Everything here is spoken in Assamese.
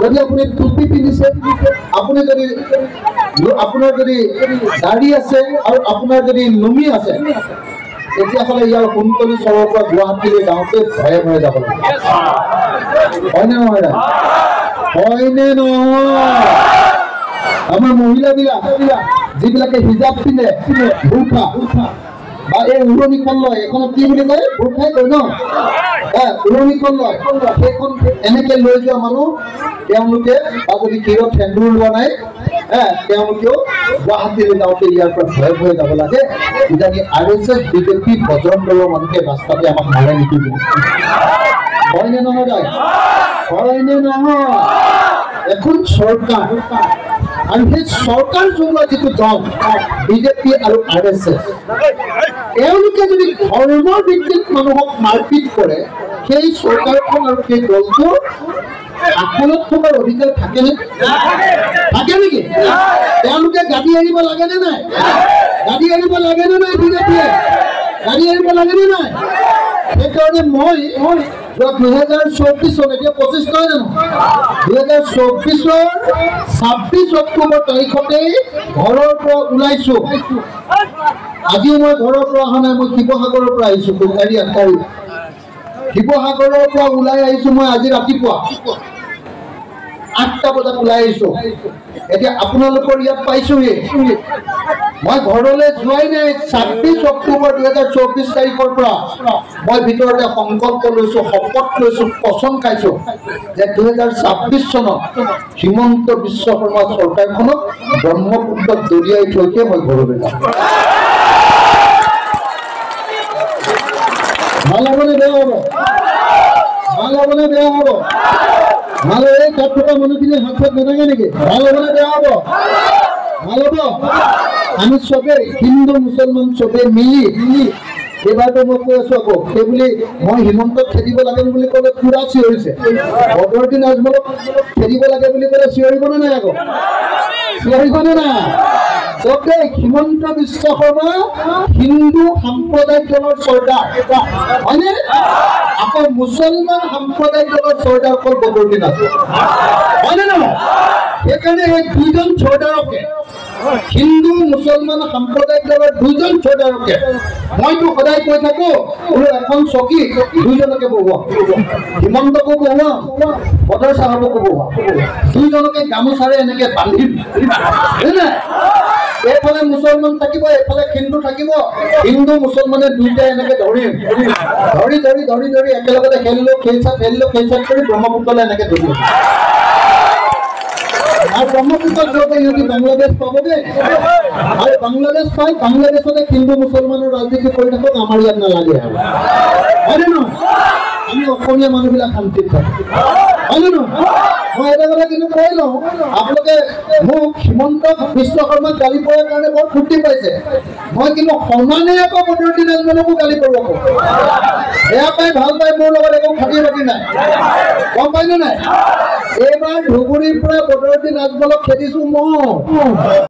যদি আপুনি টুপি পিন্ধিছে, আপুনি যদি আপোনাৰ যদি দাড়ি আছে আৰু আপোনাৰ যদি লুঙি আছে, তেতিয়াহ'লে ইয়াৰ সোণতলী চৰৰ পৰা গুৱাহাটীলৈ যাওঁতে ভয়ে ভয়ে যাব লাগে। হয়নে নহয়? হয়নে নহয়? আমাৰ মহিলাবিলাক যিবিলাকে হিজাব পিন্ধে, বুৰ্খা বা এই উৰণিখন লয়, এইখনক কি বুলি কয়? বুৰ্খাই কয় ন? উৰণিখন লয়, সেইখন এনেকে লৈ যোৱা মানুহ তেওঁলোকে বা যদি কিৰত সেন্দুৰ লোৱা নাই, তেওঁলোকেও গুৱাহাটীলৈ যাওঁতে ইয়াৰ পৰা ভয়ে ভয়ে যাব লাগে। কিজানি RSS BJP বজৰং দলৰ মানুহে ৰাস্তাতে আমাক মাৰে নেকি বুলি। হয়নে নহয়? হয়নে নহয়? এখন চৰকাৰ আৰু সেই চৰকাৰ চলোৱা যিটো দল BJP আৰু RSS, এওঁলোকে যদি ধৰ্মৰ ভিত্তিত মানুহক মাৰপিট কৰে, সেই চৰকাৰখন আৰু সেই দলটো আখলত থকাৰ অধিকাৰ থাকে নেকি? থাকে নেকি? তেওঁলোকে গাড়ী এৰিব লাগে নে নাই? গাড়ী এৰিব লাগে নে নাই? BJPয়ে গাড়ী এৰিব লাগে নে নাই? সেইকাৰণে মই 2024 চন, এতিয়া 25 নহয় জানো? 2024 26 অক্টোবৰ তাৰিখতেই ঘৰৰ পৰা ওলাইছো। আজিও মই ঘৰৰ পৰা অহা নাই, মই শিৱসাগৰৰ পৰা আহিছো। গাড়ী 8 তাৰিখ শিৱসাগৰৰ পৰা ওলাই আহিছো মই আজি ৰাতিপুৱা 8টা বজাত ওলাই আহিছো। এতিয়া আপোনালোকৰ ইয়াত পাইছোহি। মই ঘৰলৈ যোৱাই নাই। 26 অক্টোবৰ 2024 তাৰিখৰ পৰা মই ভিতৰতে সংকল্প লৈছো, শপত লৈছো, কচম খাইছো যে 2026 চনত হিমন্ত বিশ্ব শৰ্মা চৰকাৰখনক ব্ৰহ্মপুত্ৰত দলিয়াই থৈকে মই ঘৰলৈ যাম। ভাল হ'বনে বেয়া হ'ব? ভাল হ'বনে বেয়া হ'ব? ভাল হ'লে তাত থকা মানুহখিনি হাত চাত নাথাকে নেকি? ভাল হ'বনে বেয়া হ'ব? ভাল হ'ব। আমি চবেই হিন্দু মুছলমান চবেই মিলি এইবাৰতো মই কৈ আছো আকৌ, সেইবুলি মই হিমন্তক খেদিব লাগে বুলি ক'লে পুৰা চিঞৰিছে। বদৰুদ্দিন আজমলক খেদিব লাগে বুলি ক'লে চিঞৰিবনে নাই? আকৌ চিঞৰিবনে নাই? চবেই হিমন্ত বিশ্ব শৰ্মা হিন্দু সাম্প্ৰদায়িক দলৰ চৰ্দাৰ, হয়নে? আকৌ মুছলমান সাম্প্ৰদায়িক দলৰ চৰ্দাৰ অকল বদৰুদ্দিন আজমল, হয়নে নহয়? সেইকাৰণে এই দুইজন চৰ্দাৰকে, হিন্দু মুছলমান সাম্প্ৰদায়িক দলৰ দুইজন চৰ্দাৰকে মইতো সদায় কৈ থাকো, বোলো এখন চকী দুইজনকে বহোৱা, হিমন্তকো বহোৱা, বদৰ চাহাবকো বহোৱা, দুইজনকে গামোচাৰে এনেকে বান্ধিম। এইফালে মুছলমান থাকিব, এইফালে হিন্দু থাকিব। হিন্দু মুছলমানে দুইটাই এনেকে ধৰিম, ধৰি ধৰি ধৰি ধৰি একেলগতে খেলিলো, খেলচাত কৰি ব্ৰহ্মপুত্ৰলৈ এনেকে ধৰিলো। আৰু ব্ৰহ্মপুত্ৰত যাওঁতে ইহঁতি বাংলাদেশ পাব দেই। আৰু বাংলাদেশ পাই বাংলাদেশতে হিন্দু মুছলমানৰ ৰাজনীতি কৰি থাকক, আমাৰ ইয়াত নালাগে। হয়নে নহয়? আমি অসমীয়া মানুহবিলাক শান্তিত থাকো, হয়নে নহয়? মই এটা কথা কিন্তু কৈ লওঁ, আপোনালোকে মোক হিমন্ত বিশ্ব শৰ্মাক গালি পৰাৰ কাৰণে বৰ ফূৰ্তি পাইছে। মই কিন্তু সমানে আকৌ বদৰুদ্দিন আজমলকো গালি পাৰো। আকৌ বেয়া পাই ভাল পাই মোৰ লগত একো খাতি বাতি নাই, গম পাইনে নাই? এইবাৰ ধুবুৰীৰ পৰা বদৰুদ্দিন আজমলক খেদিছো মই।